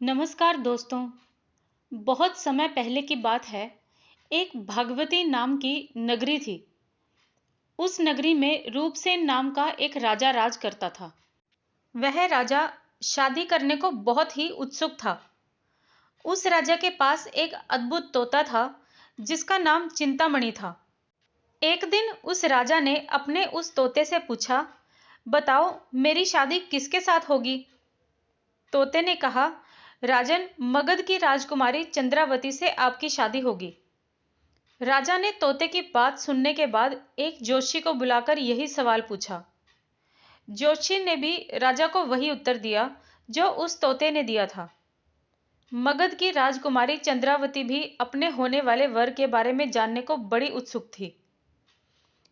नमस्कार दोस्तों। बहुत समय पहले की बात है। एक भागवती नाम की नगरी थी। उस नगरी में रूपसेन नाम का एक राजा राज करता था। वह राजा शादी करने को बहुत ही उत्सुक था। उस राजा के पास एक अद्भुत तोता था जिसका नाम चिंतामणि था। एक दिन उस राजा ने अपने उस तोते से पूछा, बताओ मेरी शादी किसके साथ होगी। तोते ने कहा, राजन, मगध की राजकुमारी चंद्रावती से आपकी शादी होगी। राजा ने तोते की बात सुनने के बाद एक जोशी को बुलाकर यही सवाल पूछा। जोशी ने भी राजा को वही उत्तर दिया जो उस तोते ने दिया था। मगध की राजकुमारी चंद्रावती भी अपने होने वाले वर के बारे में जानने को बड़ी उत्सुक थी।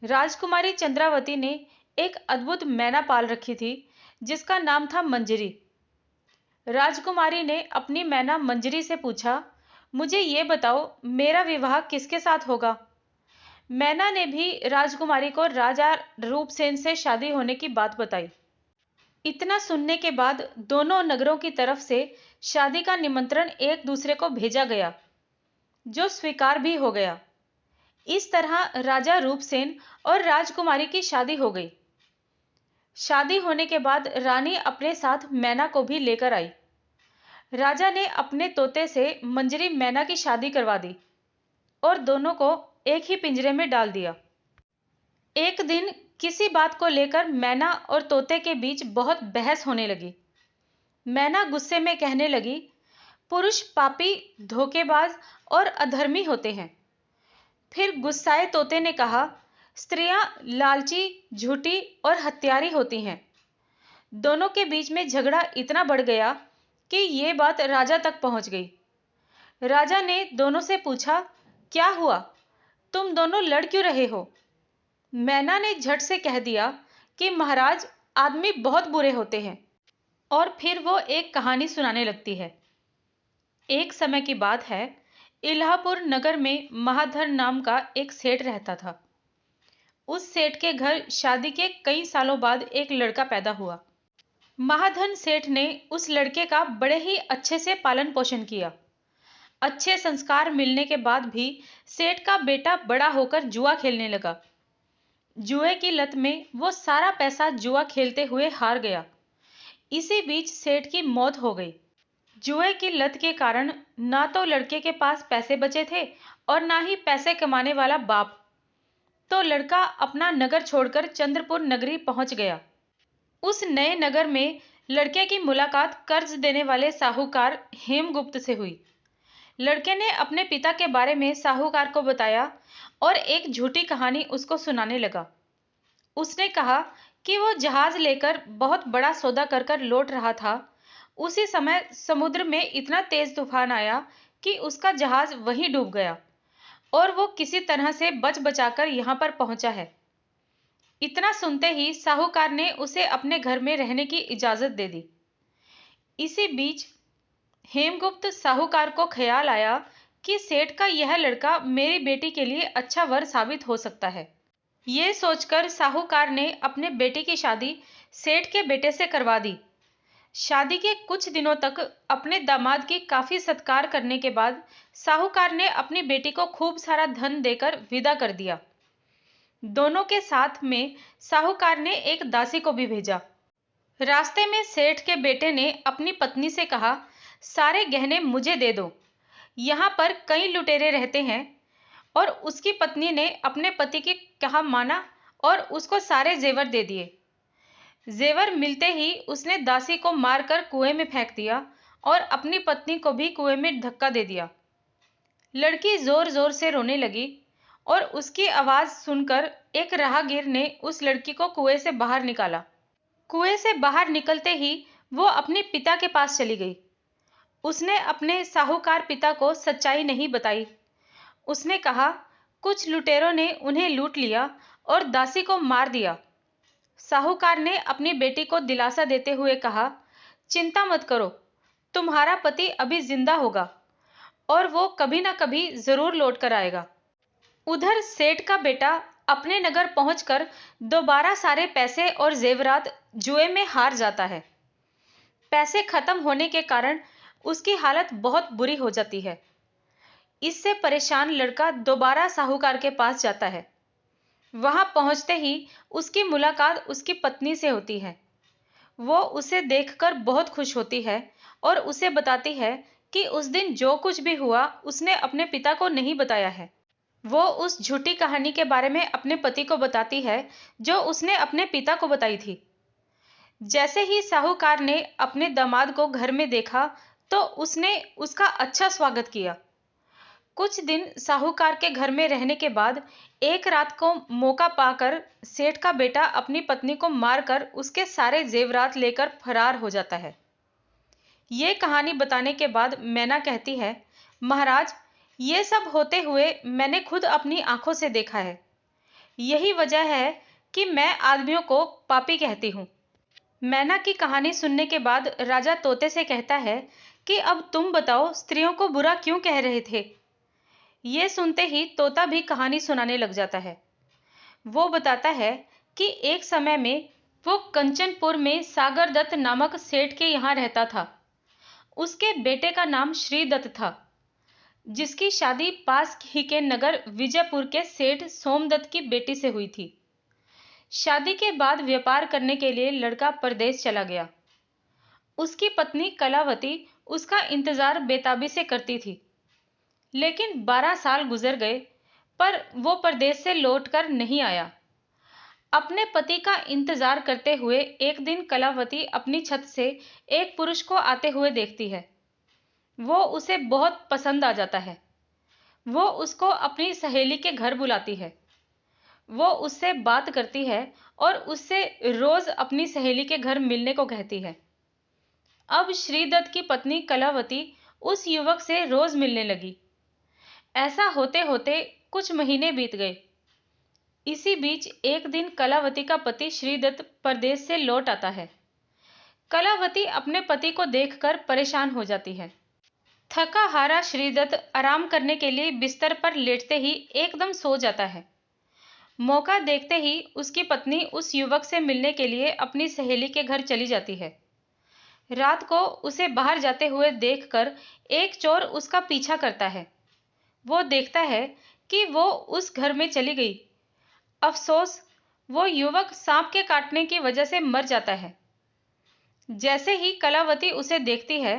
राजकुमारी चंद्रावती ने एक अद्भुत मैना पाल रखी थी जिसका नाम था मंजरी। राजकुमारी ने अपनी मैना मंजरी से पूछा, मुझे ये बताओ मेरा विवाह किसके साथ होगा। मैना ने भी राजकुमारी को राजा रूपसेन से शादी होने की बात बताई। इतना सुनने के बाद दोनों नगरों की तरफ से शादी का निमंत्रण एक दूसरे को भेजा गया, जो स्वीकार भी हो गया। इस तरह राजा रूपसेन और राजकुमारी की शादी हो गई। शादी होने के बाद रानी अपने साथ मैना को भी लेकर आई। राजा ने अपने तोते से मंजरी मैना की शादी करवा दी और दोनों को एक ही पिंजरे में डाल दिया। एक दिन किसी बात को लेकर मैना और तोते के बीच बहुत बहस होने लगी। मैना गुस्से में कहने लगी, पुरुष पापी, धोखेबाज और अधर्मी होते हैं। फिर गुस्साए तोते ने कहा, स्त्रियां लालची, झूठी और हत्यारी होती हैं। दोनों के बीच में झगड़ा इतना बढ़ गया कि ये बात राजा तक पहुंच गई। राजा ने दोनों से पूछा, क्या हुआ, तुम दोनों लड़ क्यों रहे हो। मैना ने झट से कह दिया कि महाराज, आदमी बहुत बुरे होते हैं। और फिर वो एक कहानी सुनाने लगती है। एक समय की बात है, इलाहापुर नगर में महाधर नाम का एक सेठ रहता था। उस सेठ के घर शादी के कई सालों बाद एक लड़का पैदा हुआ। महाधन सेठ ने उस लड़के का बड़े ही अच्छे से पालन पोषण किया। अच्छे संस्कार मिलने के बाद भी सेठ का बेटा बड़ा होकर जुआ खेलने लगा। जुए की लत में वो सारा पैसा जुआ खेलते हुए हार गया। इसी बीच सेठ की मौत हो गई। जुए की लत के कारण ना तो लड़के के पास पैसे बचे थे और ना ही पैसे कमाने वाला बाप। तो लड़का अपना नगर छोड़कर चंद्रपुर नगरी पहुंच गया। उस नए नगर में लड़के की मुलाकात कर्ज देने वाले साहूकार हेमगुप्त से हुई। लड़के ने अपने पिता के बारे में साहूकार को बताया और एक झूठी कहानी उसको सुनाने लगा। उसने कहा कि वो जहाज लेकर बहुत बड़ा सौदा कर कर लौट रहा था। उसी समय समुद्र में इतना तेज तूफान आया कि उसका जहाज वहीं डूब गया और वो किसी तरह से बच बचाकर यहाँ पर पहुंचा है। इतना सुनते ही साहूकार ने उसे अपने घर में रहने की इजाजत दे दी। इसी बीच हेमगुप्त साहूकार को ख्याल आया कि सेठ का यह लड़का मेरी बेटी के लिए अच्छा वर साबित हो सकता है। ये सोचकर साहूकार ने अपने बेटे की शादी सेठ के बेटे से करवा दी। शादी के कुछ दिनों तक अपने दामाद की काफी सत्कार करने के बाद साहूकार ने अपनी बेटी को खूब सारा धन देकर विदा कर दिया। दोनों के साथ में साहूकार ने एक दासी को भी भेजा। रास्ते में सेठ के बेटे ने अपनी पत्नी से कहा, सारे गहने मुझे दे दो, यहाँ पर कई लुटेरे रहते हैं। और उसकी पत्नी ने अपने पति की कहा माना और उसको सारे जेवर दे दिए। जेवर मिलते ही उसने दासी को मारकर कुएं में फेंक दिया और अपनी पत्नी को भी कुएं में धक्का दे दिया। लड़की जोर जोर से रोने लगी और उसकी आवाज सुनकर एक राहगीर ने उस लड़की को कुएं से बाहर निकाला। कुएं से बाहर निकलते ही वो अपने पिता के पास चली गई। उसने अपने साहूकार पिता को सच्चाई नहीं बताई। उसने कहा, कुछ लुटेरों ने उन्हें लूट लिया और दासी को मार दिया। साहूकार ने अपनी बेटी को दिलासा देते हुए कहा, चिंता मत करो, तुम्हारा पति अभी जिंदा होगा और वो कभी ना कभी जरूर लौट कर आएगा। उधर सेठ का बेटा अपने नगर पहुंचकर दोबारा सारे पैसे और जेवरात जुए में हार जाता है। पैसे खत्म होने के कारण उसकी हालत बहुत बुरी हो जाती है। इससे परेशान लड़का दोबारा साहूकार के पास जाता है। वहां पहुंचते ही उसकी मुलाकात उसकी पत्नी से होती है। वो उसे देखकर बहुत खुश होती है और उसे बताती है कि उस दिन जो कुछ भी हुआ उसने अपने पिता को नहीं बताया है। वो उस झूठी कहानी के बारे में अपने पति को बताती है जो उसने अपने पिता को बताई थी। जैसे ही साहूकार ने अपने दामाद को घर में देखा तो उसने उसका अच्छा स्वागत किया। कुछ दिन साहूकार के घर में रहने के बाद एक रात को मौका पाकर सेठ का बेटा अपनी पत्नी को मारकर उसके सारे जेवरात लेकर फरार हो जाता है। ये कहानी बताने के बाद मैना कहती है, महाराज, ये सब होते हुए मैंने खुद अपनी आंखों से देखा है। यही वजह है कि मैं आदमियों को पापी कहती हूँ। मैना की कहानी सुनने के बाद राजा तोते से कहता है कि अब तुम बताओ, स्त्रियों को बुरा क्यों कह रहे थे। ये सुनते ही तोता भी कहानी सुनाने लग जाता है। वो बताता है कि एक समय में वो कंचनपुर में सागर दत्त नामक सेठ के यहाँ रहता था। उसके बेटे का नाम श्रीदत्त था, जिसकी शादी पास ही के नगर विजयपुर के सेठ सोमदत्त की बेटी से हुई थी। शादी के बाद व्यापार करने के लिए लड़का परदेश चला गया। उसकी पत्नी कलावती उसका इंतजार बेताबी से करती थी। लेकिन 12 साल गुजर गए पर वो परदेश से लौटकर नहीं आया। अपने पति का इंतजार करते हुए एक दिन कलावती अपनी छत से एक पुरुष को आते हुए देखती है। वो उसे बहुत पसंद आ जाता है। वो उसको अपनी सहेली के घर बुलाती है। वो उससे बात करती है और उससे रोज अपनी सहेली के घर मिलने को कहती है। अब श्रीदत्त की पत्नी कलावती उस युवक से रोज मिलने लगी। ऐसा होते होते कुछ महीने बीत गए। इसी बीच एक दिन कलावती का पति श्रीदत्त परदेश से लौट आता है। कलावती अपने पति को देखकर परेशान हो जाती है। थका हारा श्रीदत्त आराम करने के लिए बिस्तर पर लेटते ही एकदम सो जाता है। मौका देखते ही उसकी पत्नी उस युवक से मिलने के लिए अपनी सहेली के घर चली जाती है। रात को उसे बाहर जाते हुए देखकर एक चोर उसका पीछा करता है। वो देखता है कि वो उस घर में चली गई। अफसोस, वो युवक सांप के काटने की वजह से मर जाता है। जैसे ही कलावती उसे देखती है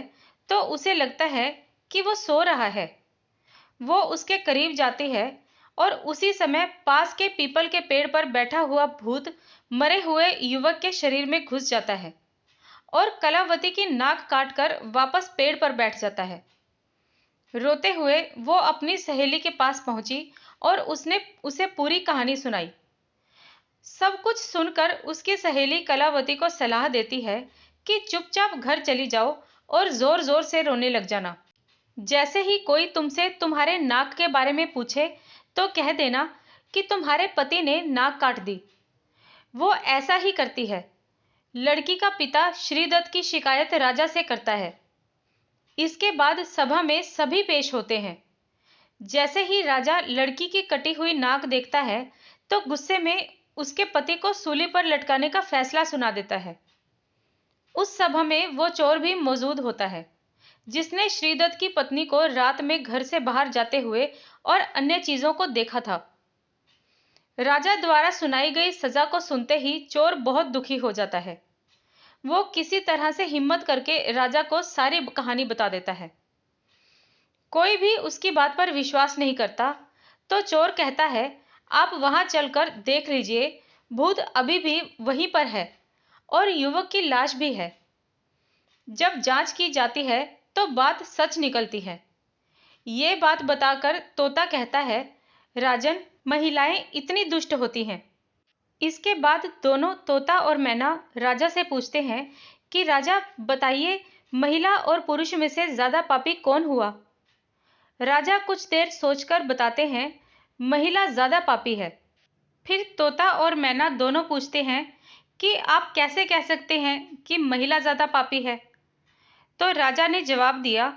तो उसे लगता है कि वो सो रहा है। वो उसके करीब जाती है और उसी समय पास के पीपल के पेड़ पर बैठा हुआ भूत मरे हुए युवक के शरीर में घुस जाता है और कलावती की नाक काटकर वापस पेड़ पर बैठ जाता है। रोते हुए वो अपनी सहेली के पास पहुंची और उसने उसे पूरी कहानी सुनाई। सब कुछ सुनकर उसकी सहेली कलावती को सलाह देती है कि चुपचाप घर चली जाओ और जोर जोर से रोने लग जाना। जैसे ही कोई तुमसे तुम्हारे नाक के बारे में पूछे तो कह देना कि तुम्हारे पति ने नाक काट दी। वो ऐसा ही करती है। लड़की का पिता श्रीदत्त की शिकायत राजा से करता है। इसके बाद सभा में सभी पेश होते हैं। जैसे ही राजा लड़की की कटी हुई नाक देखता है तो गुस्से में उसके पति को सूली पर लटकाने का फैसला सुना देता है। उस सभा में वो चोर भी मौजूद होता है जिसने श्रीदत्त की पत्नी को रात में घर से बाहर जाते हुए और अन्य चीजों को देखा था। राजा द्वारा सुनाई गई सजा को सुनते ही चोर बहुत दुखी हो जाता है। वो किसी तरह से हिम्मत करके राजा को सारी कहानी बता देता है। कोई भी उसकी बात पर विश्वास नहीं करता तो चोर कहता है, आप वहां चलकर देख लीजिए, भूत अभी भी वहीं पर है और युवक की लाश भी है। जब जांच की जाती है तो बात सच निकलती है। ये बात बताकर तोता कहता है, राजन, महिलाएं इतनी दुष्ट होती हैं। इसके बाद दोनों तोता और मैना राजा से पूछते हैं कि राजा बताइए, महिला और पुरुष में से ज्यादा पापी कौन हुआ। राजा कुछ देर सोचकर बताते हैं, महिला ज्यादा पापी है। फिर तोता और मैना दोनों पूछते हैं कि आप कैसे कह सकते हैं कि महिला ज्यादा पापी है। तो राजा ने जवाब दिया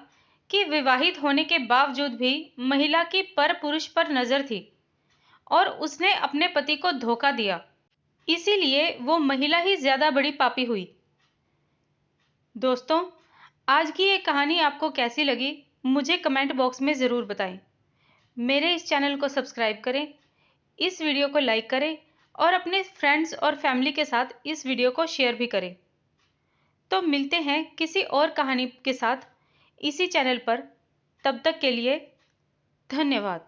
कि विवाहित होने के बावजूद भी महिला की पर पुरुष पर नजर थी और उसने अपने पति को धोखा दिया, इसीलिए वो महिला ही ज्यादा बड़ी पापी हुई। दोस्तों, आज की ये कहानी आपको कैसी लगी, मुझे कमेंट बॉक्स में ज़रूर बताएं। मेरे इस चैनल को सब्सक्राइब करें, इस वीडियो को लाइक करें और अपने फ्रेंड्स और फैमिली के साथ इस वीडियो को शेयर भी करें। तो मिलते हैं किसी और कहानी के साथ इसी चैनल पर। तब तक के लिए धन्यवाद।